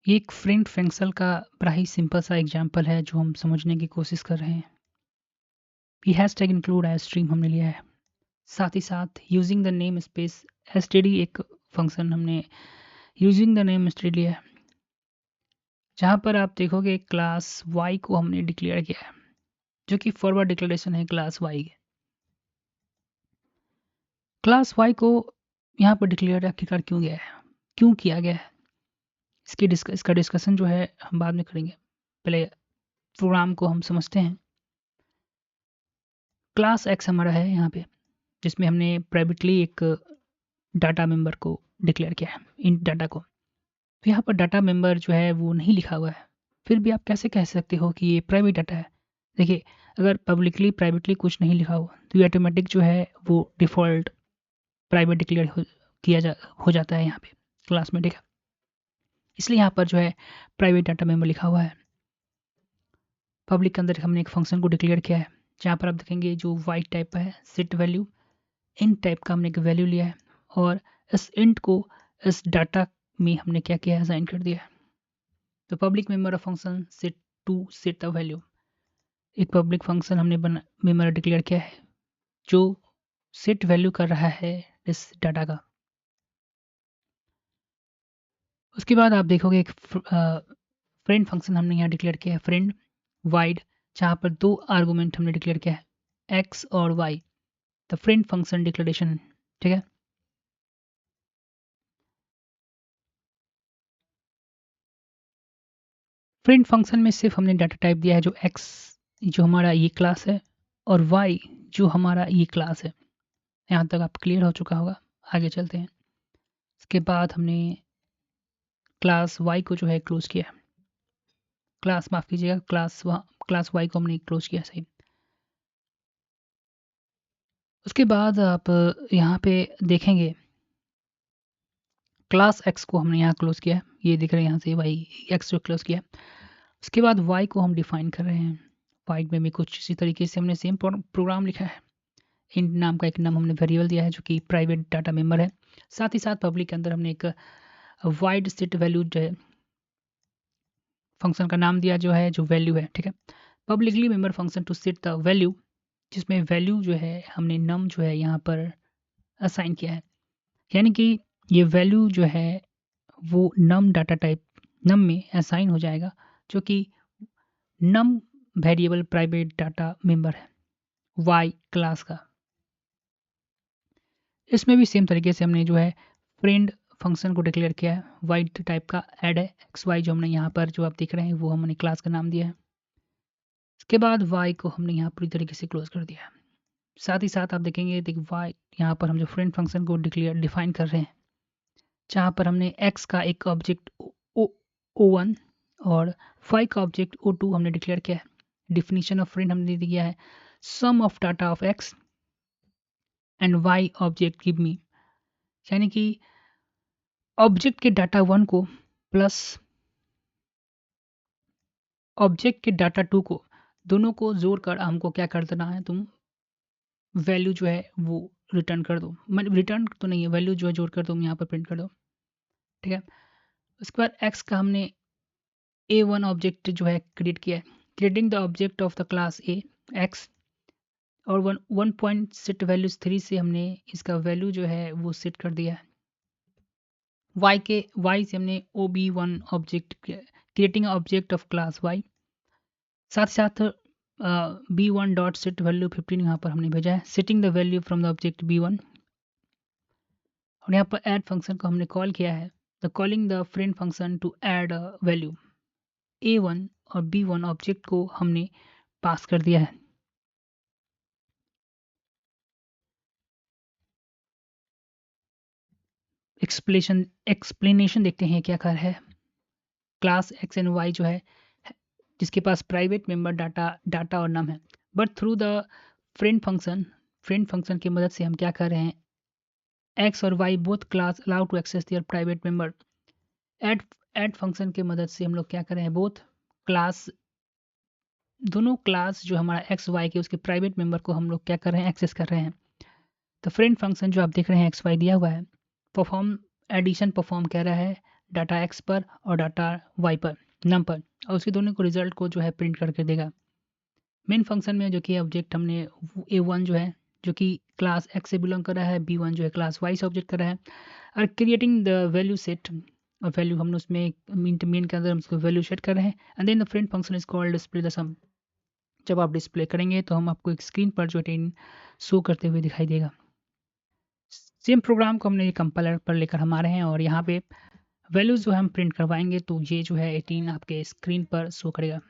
ये एक friend function का बड़ा ही सिंपल सा एग्जांपल है जो हम समझने की कोशिश कर रहे हैं। पी hash tag include iostream हमने लिया है। साथ ही साथ using the namespace STD एक फंक्शन हमने यूजिंग द नेम स्टेड लिया है, जहाँ पर आप देखोगे क्लास वाई को हमने डिक्लेयर किया है, जो कि फॉरवर्ड डिक्लेरेशन है क्लास वाई के। क्लास वाई को यहाँ पर डिक्लेयर आखिरकार क्यों गया है, क्यों किया गया है, इसका डिस्कशन जो है हम बाद में करेंगे। पहले प्रोग्राम को हम समझते हैं। क्लास एक्स हमारा है यहाँ पे, जिसमें हमने प्राइवेटली एक डाटा मेंबर को डिक्लेयर किया है, इन डाटा को। तो यहाँ पर डाटा मेंबर जो है वो नहीं लिखा हुआ है, फिर भी आप कैसे कह सकते हो कि ये प्राइवेट डाटा है। देखिए, अगर पब्लिकली प्राइवेटली कुछ नहीं लिखा हो तो ये ऑटोमेटिक जो है वो डिफ़ॉल्ट प्राइवेट डिक्लेयर हो जाता है यहाँ पे क्लास में, ठीक है। इसलिए यहाँ पर जो है प्राइवेट डाटा मेंबर लिखा हुआ है। पब्लिक के अंदर हमने एक फंक्शन को डिक्लेयर किया है, जहाँ पर आप देखेंगे जो वाइट टाइप का है, सेट वैल्यू इंट टाइप का हमने एक वैल्यू लिया है, और इस इंट को इस डाटा में हमने क्या किया है, असाइन कर दिया है। तो public member of function set to set the value, एक पब्लिक फंक्शन हमने मेंबर डिक्लेयर किया है जो सेट वैल्यू कर रहा है इस डाटा का। उसके बाद आप देखोगे एक फ्रेंड फंक्शन हमने यहाँ डिक्लेयर किया है, फ्रेंड वाइड, जहाँ पर दो आर्गूमेंट हमने डिक्लेयर किया है, एक्स और Y. The friend function declaration, ठीक है। फ्रेंड फंक्शन में सिर्फ हमने डाटा टाइप दिया है जो एक्स जो हमारा ये क्लास है, और वाई जो हमारा ये क्लास है। यहाँ तक आप क्लियर हो चुका होगा। आगे चलते हैं। इसके बाद हमने क्लास वाई को जो है क्लोज किया, क्लास माफ़ कीजिएगा, क्लास वाई को हमने क्लोज किया, सही। उसके बाद आप यहाँ पे देखेंगे क्लास एक्स को हमने यहाँ क्लोज किया है, ये दिख रहा है यहाँ से वाई एक्स जो क्लोज किया। उसके बाद वाई को हम डिफाइन कर रहे हैं। वाइड में भी कुछ इसी तरीके से हमने सेम प्रोग्राम लिखा है। इंट नाम का एक नाम हमने वेरिएबल दिया है जो कि प्राइवेट डाटा मेंबर है। साथ ही साथ पब्लिक के अंदर हमने एक वाइड सेट वैल्यू जो है फंक्शन का नाम दिया, जो है जो वैल्यू है, ठीक है। Publicly member function to set the value, जिसमें वैल्यू जो है हमने नम जो है यहाँ पर असाइन किया है। यानी कि ये वैल्यू जो है वो नम डाटा टाइप नम में असाइन हो जाएगा, जो कि नम वेरिएबल प्राइवेट डाटा मेंबर है वाई क्लास का। इसमें भी सेम तरीके से हमने जो है फ्रेंड फंक्शन को डिक्लेयर किया है। वाइड टाइप का ऐड है, एक्स वाई जो हमने यहाँ पर जो आप देख रहे हैं वो हमने क्लास का नाम दिया है। इसके बाद वाई को हमने यहाँ पूरी तरीके से क्लोज कर दिया है। साथ ही साथ आप देखेंगे देखिए वाई यहाँ पर हम जो फ्रेंड फंक्शन को डिफाइन कर रहे हैं, जहाँ पर हमने एक्स का एक ऑब्जेक्ट O1 और वाई का ऑब्जेक्ट O2 हमने डिक्लेयर किया है। डिफिनीशन ऑफ फ्रेंड हमने दिया है sum of data of X and Y object give me, यानी कि ऑब्जेक्ट के डाटा 1 को प्लस ऑब्जेक्ट के डाटा 2 को, दोनों को जोड़कर हमको क्या कर देना है, तुम वैल्यू जो है वो रिटर्न कर दो। मतलब रिटर्न तो नहीं है, वैल्यू जो है जोड़कर तुम यहाँ पर प्रिंट कर दो, ठीक है। उसके बाद एक्स का हमने A1 ऑब्जेक्ट जो है क्रिएट किया है, creating the object of the class A x, और वन पॉइंट सेट वैल्यूज 3 से हमने इसका वैल्यू जो है वो सेट कर दिया है। वाई से हमने OB1 object creating object of class Y, साथ साथ B1 डॉट सेट वैल्यू 15 यहाँ पर हमने भेजा है, setting the value from the object B1। और यहाँ पर ऐड फंक्शन को हमने कॉल किया है, the calling the friend function to add value A1 और B1 ऑब्जेक्ट को हमने पास कर दिया है। एक्सप्लेनेशन देखते हैं क्या कर है। क्लास एक्स एंड वाई जो है जिसके पास प्राइवेट मेंबर डाटा और नम है, but through the friend function की मदद से हम क्या कर रहे हैं, एक्स और Y both class allow to access their private member. Add add function की मदद से हम लोग क्या कर रहे हैं, बोथ क्लास दोनों क्लास जो हमारा एक्स वाई के उसके प्राइवेट मेंबर को हम लोग क्या कर रहे हैं, एक्सेस कर रहे हैं। तो फ्रेंड फंक्शन जो आप देख रहे हैं एक्स वाई दिया हुआ है, परफॉर्म एडिशन परफॉर्म कर रहा है डाटा एक्स पर और डाटा वाई पर, नम पर, और उसके दोनों को रिजल्ट को जो है प्रिंट करके देगा। मेन फंक्शन में जो कि ऑब्जेक्ट हमने A1 जो है जो कि क्लास एक्स से बिलोंग कर रहा है, B1 जो है क्लास वाई से ऑब्जेक्ट कर रहा है, और क्रिएटिंग द वैल्यू सेट, और वैल्यू हमने उसमें मेन के अंदर हम उसको वैल्यू सेट कर रहे हैं, and then the friend function is called display the sum. जब आप डिस्प्ले करेंगे तो हम आपको एक स्क्रीन पर जो है शो करते हुए दिखाई देगा। सेम प्रोग्राम को हमने ये कंपाइलर पर लेकर हम आ रहे हैं, और यहाँ पे वैल्यूज़ जो है हम प्रिंट करवाएंगे, तो ये जो है 18 आपके स्क्रीन पर शो करेगा।